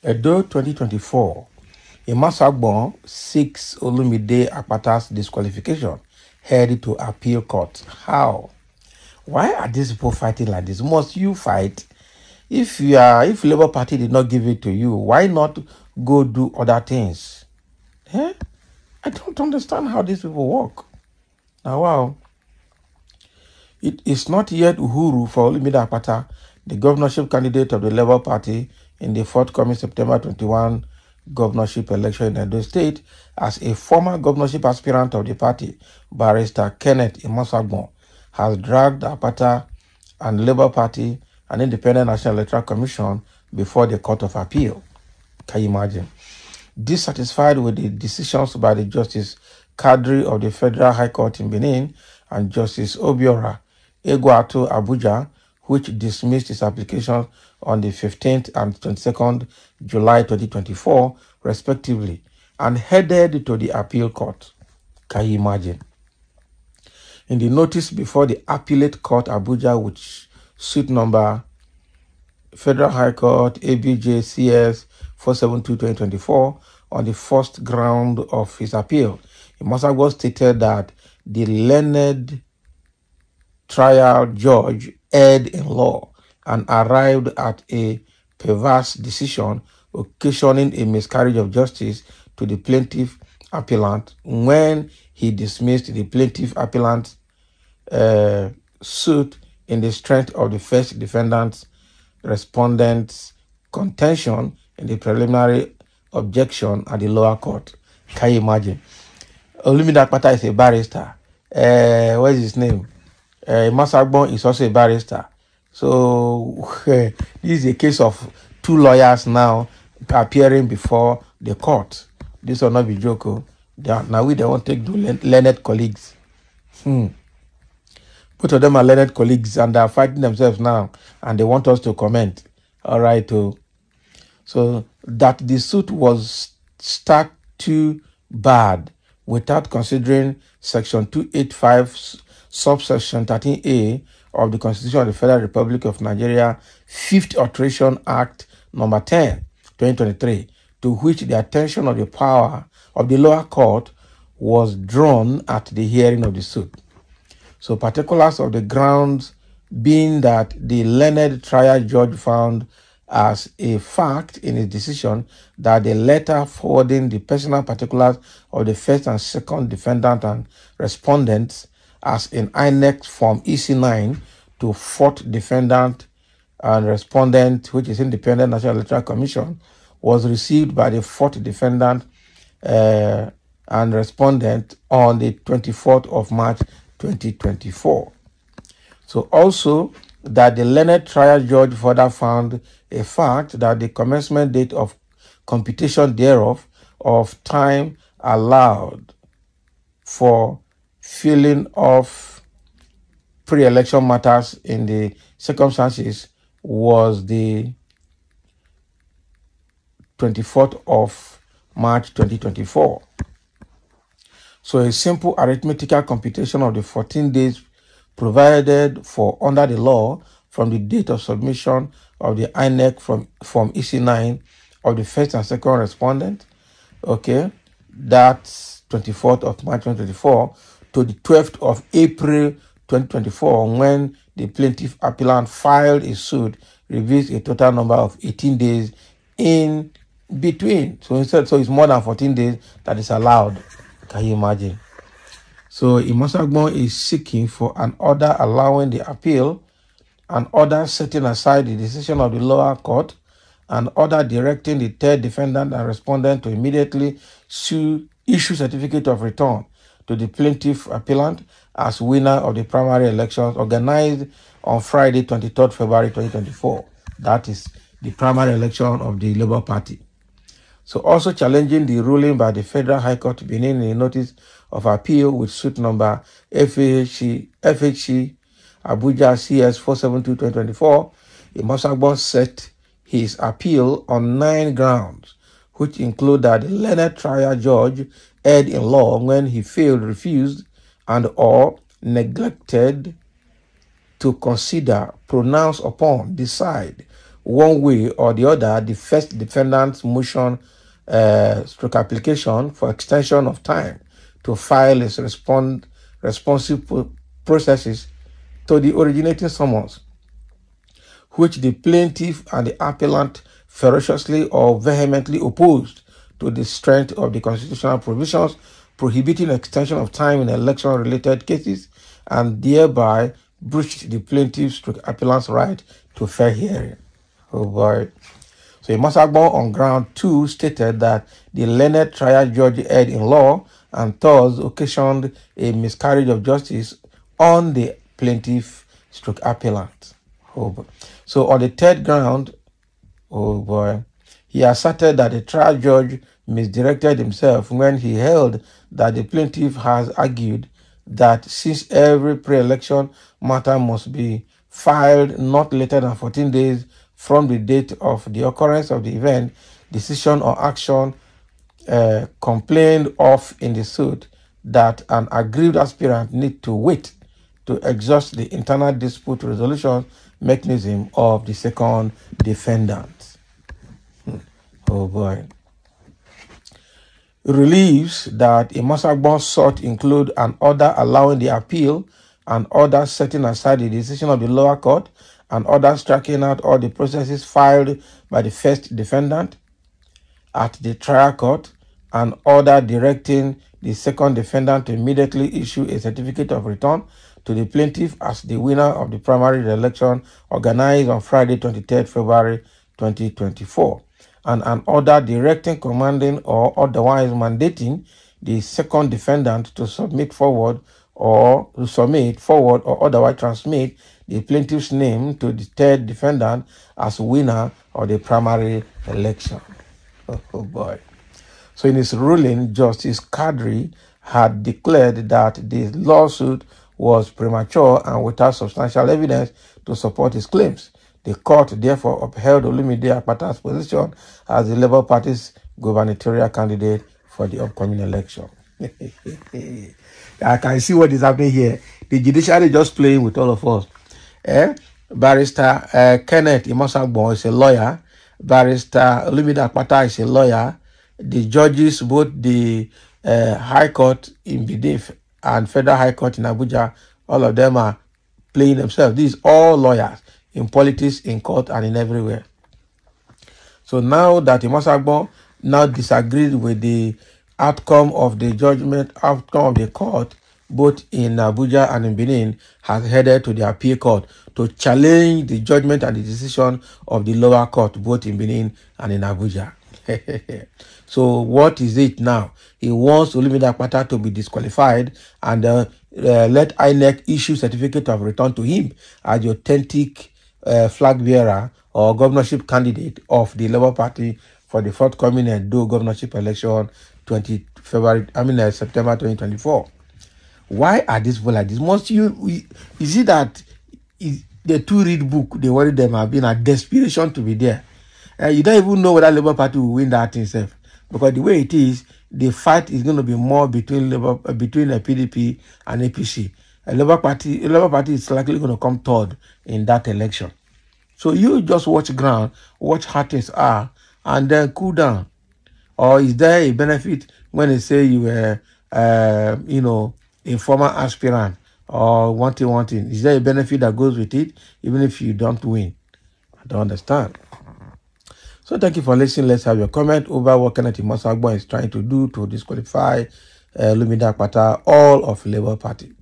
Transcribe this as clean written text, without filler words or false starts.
Edo 2024. Imasuagbon seeks Olumide Akpata's disqualification, headed to appeal court. How? Why are these people fighting like this? Must you fight? If Labour Party did not give it to you, why not go do other things? Eh? I don't understand how these people work. Now, wow. It is not yet Uhuru for Olumide Akpata, the governorship candidate of the Labour Party in the forthcoming September 21 governorship election in Edo State, as a former governorship aspirant of the party, Barrister Kenneth Imasuagbon, has dragged Akpata and Labour Party and Independent National Electoral Commission before the Court of Appeal. Can you imagine? Dissatisfied with the decisions by the Justice Kadri of the Federal High Court in Benin and Justice Obiora Egwuatu Abuja, which dismissed his application on the 15th and 22nd July 2024, respectively, and headed to the appeal court. Can you imagine? In the notice before the appellate court Abuja, which suit number Federal High Court ABJ CS 472-2024, on the first ground of his appeal, Imasuagbon stated that the learned trial judge erred in law and arrived at a perverse decision, occasioning a miscarriage of justice to the plaintiff appellant when he dismissed the plaintiff appellant's suit in the strength of the first defendant's respondent's contention in the preliminary objection at the lower court. Can you imagine? Olumide Akpata is a barrister. What is his name? Imasuagbon is also a barrister. So this is a case of two lawyers now appearing before the court. This will not be joke. Now they won't take the learned colleagues. Both of them are learned colleagues and they are fighting themselves now, and they want us to comment. All right, so that the suit was stuck too bad without considering Section 285, subsection 13A of the Constitution of the Federal Republic of Nigeria, 5th Alteration Act number 10, 2023, to which the attention of the power of the lower court was drawn at the hearing of the suit. So particulars of the grounds being that the learned trial judge found as a fact in his decision that the letter forwarding the personal particulars of the first and second defendant and respondents as in Inec form EC9 to fourth defendant and respondent, which is Independent National Electoral Commission, was received by the fourth defendant and respondent on the 24th of March 2024. So also that the learned trial judge further found a fact that the commencement date of computation thereof of time allowed for filling of pre-election matters in the circumstances was the 24th of March 2024. So a simple arithmetical computation of the 14 days provided for under the law from the date of submission of the Inec from Form EC9 of the first and second respondent, okay, that's 24th of March 2024 to the 12th of April 2024, when the plaintiff appellant filed a suit, reveals a total number of 18 days in between. So instead, so it's more than 14 days that is allowed. Can you imagine? So Imasuagbon is seeking for an order allowing the appeal, an order setting aside the decision of the lower court, an order directing the third defendant and respondent to immediately issue certificate of return to the plaintiff appellant as winner of the primary elections organized on Friday, 23rd February 2024. That is the primary election of the Labour Party. So also challenging the ruling by the Federal High Court Benin in a notice of appeal with suit number FHC Abuja CS 472-2024, Imasuagbon set his appeal on 9 grounds, which include that the learned trial judge erred in law when he failed, refused, and or neglected to consider, pronounce upon, decide one way or the other the first defendant's motion stroke application for extension of time to file its responsive processes to the originating summons, which the plaintiff and the appellant ferociously or vehemently opposed to the strength of the constitutional provisions prohibiting extension of time in election-related cases, and thereby breached the plaintiff's appellant's right to fair hearing. Oh boy. So Imasuagbon on ground 2 stated that the learned trial judge erred in law and thus occasioned a miscarriage of justice on the plaintiff appellant. Oh boy. So on the third ground, oh boy, he asserted that the trial judge misdirected himself when he held that the plaintiff has argued that since every pre-election matter must be filed not later than 14 days from the date of the occurrence of the event, decision or action complained of in the suit, that an aggrieved aspirant need to wait to exhaust the internal dispute resolution mechanism of the second defendant. Oh boy. It relieves that Imasuagbon sought include an order allowing the appeal, an order setting aside the decision of the lower court, an order striking out all the processes filed by the first defendant at the trial court, an order directing the second defendant to immediately issue a certificate of return to the plaintiff as the winner of the primary election organized on Friday, 23rd February 2024. And an order directing, commanding, or otherwise mandating the second defendant to submit forward or otherwise transmit the plaintiff's name to the third defendant as winner of the primary election. Oh boy. So in his ruling, Justice Kadri had declared that the lawsuit was premature and without substantial evidence to support his claims. The court therefore upheld Olumide Akpata's position as the Labour Party's gubernatorial candidate for the upcoming election. I can see what is happening here. The judiciary just playing with all of us. Barrister Kenneth Imasuagbon is a lawyer. Barrister Olumide Akpata is a lawyer. The judges, both the High Court in Benin and Federal High Court in Abuja, all of them are playing themselves. These are all lawyers in politics, in court, and in everywhere. So now that Imasuagbon now disagreed with the outcome of the outcome of the court, both in Abuja and in Benin, has headed to the appeal court to challenge the judgment and the decision of the lower court, both in Benin and in Abuja. So what is it now? He wants Olumide Akpata to be disqualified and let Inec issue certificate of return to him as the authentic flag bearer or governorship candidate of the Labour Party for the forthcoming Edo governorship election September 2024. Why are these people like this? Is it that the two read book, they worry them have been a desperation to be there? You don't even know whether Labour Party will win that itself, because the way it is, the fight is going to be more between a PDP and APC. Labour Party is likely going to come third in that election. So you just watch ground, watch how things are, and then cool down. Or is there a benefit when they say you were, a former aspirant or one thing? Is there a benefit that goes with it, even if you don't win? I don't understand. So thank you for listening. Let's have your comment over what Kenneth Imasuagbon is trying to do to disqualify Olumide Akpata, all of Labour Party.